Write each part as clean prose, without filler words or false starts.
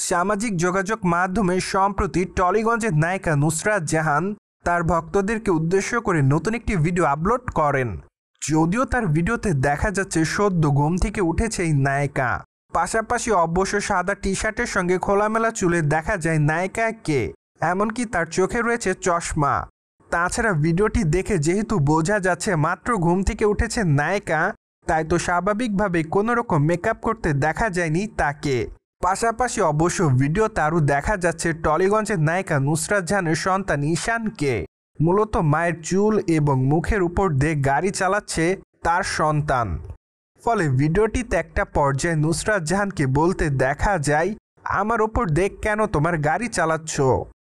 সামাজিক যোগাযোগ মাধ্যমে সম্প্রতি টলিগঞ্জের নায়িকা নুসরাত জাহান তার ভক্তদেরকে উদ্দেশ্য করে নতুন একটি ভিডিও আপলোড করেন। যদিও তার ভিডিওতে দেখা যাচ্ছে সদ্য ঘুম থেকে উঠেছে এই নায়িকা, পাশাপাশি অবশ্য সাদা টি শার্টের সঙ্গে খোলামেলা চুলে দেখা যায় নায়িকাকে, এমনকি তার চোখে রয়েছে চশমা। তাছাড়া ভিডিওটি দেখে যেহেতু বোঝা যাচ্ছে মাত্র ঘুম থেকে উঠেছে নায়িকা, তাই তো স্বাভাবিকভাবে কোনো রকম মেকআপ করতে দেখা যায়নি তাকে। পাশাপাশি অবশ্য ভিডিওতে আরও দেখা যাচ্ছে টলিগঞ্জের নায়িকা নুসরাত জাহানের সন্তান ঈশানকে, মূলত মায়ের চুল এবং মুখের উপর দিয়ে গাড়ি চালাচ্ছে তার সন্তান। ফলে ভিডিওটিতে একটা পর্যায়ে নুসরাত জাহানকে বলতে দেখা যায়, আমার ওপর দেখ কেন তোমার গাড়ি চালাচ্ছ।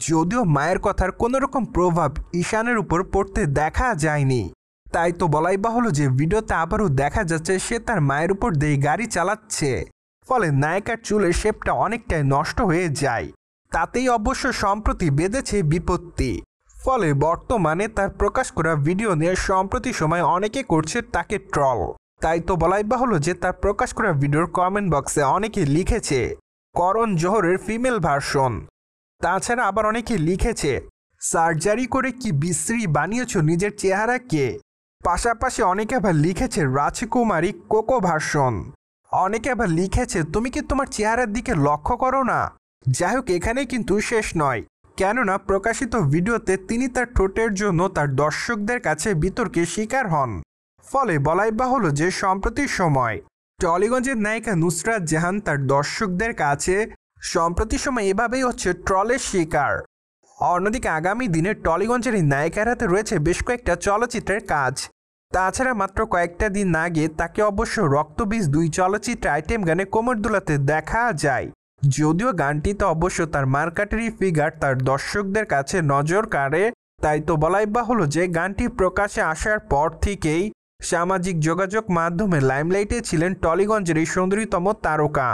যদিও মায়ের কথার কোনো রকম প্রভাব ঈশানের উপর পড়তে দেখা যায়নি, তাই তো বলাই বাহুল্য যে ভিডিওতে আবারও দেখা যাচ্ছে সে তার মায়ের উপর দিয়ে গাড়ি চালাচ্ছে। ফলে নায়িকার চুলের শেপটা অনেকটাই নষ্ট হয়ে যায়, তাতেই অবশ্য সম্প্রতি বেঁধেছে বিপত্তি। ফলে বর্তমানে তার প্রকাশ করা ভিডিও নিয়ে সম্প্রতি সময় অনেকে করছে তাকে ট্রল। তাই তো বলাই বাহুল্য যে তার প্রকাশ করা ভিডিওর কমেন্ট বক্সে অনেকে লিখেছে করণ জোহরের ফিমেল ভার্সন। তাছাড়া আবার অনেকে লিখেছে সার্জারি করে কি বিশ্রী বানিয়েছ নিজের চেহারাকে। পাশাপাশি অনেকে আবার লিখেছে রাজকুমারী কোকো ভার্সন। অনেকে আবার লিখেছে তুমি কি তোমার চেহারার দিকে লক্ষ্য করো না। যাই হোক, এখানে কিন্তু শেষ নয়, কেননা প্রকাশিত ভিডিওতে তিনি তার ঠোঁটের জন্য তার দর্শকদের কাছে বিতর্কের শিকার হন। ফলে বলাই বাহুল্য যে সম্প্রতি সময় টলিগঞ্জের নায়িকা নুসরাত জাহান তার দর্শকদের কাছে সম্প্রতি সময় এভাবেই হচ্ছে ট্রলের শিকার। অন্যদিকে আগামী দিনে টলিগঞ্জের এই নায়িকার হাতে রয়েছে বেশ কয়েকটা চলচ্চিত্রের কাজ। তাছাড়া মাত্র কয়েকটা দিন আগে তাকে অবশ্য রক্তবীজ 2 চলচ্চিত্রে আইটেম গানে কোমর দুলাতে দেখা যায়। যদিও গানটিতে অবশ্য তার মার্কাটারি ফিগার তার দর্শকদের কাছে নজর কাড়ে, তাই তো বলাই বাহুল্য যে গানটি প্রকাশে আসার পর থেকেই সামাজিক যোগাযোগ মাধ্যমে লাইমলাইটে ছিলেন টলিগঞ্জের এই সুন্দরীতম তারকা।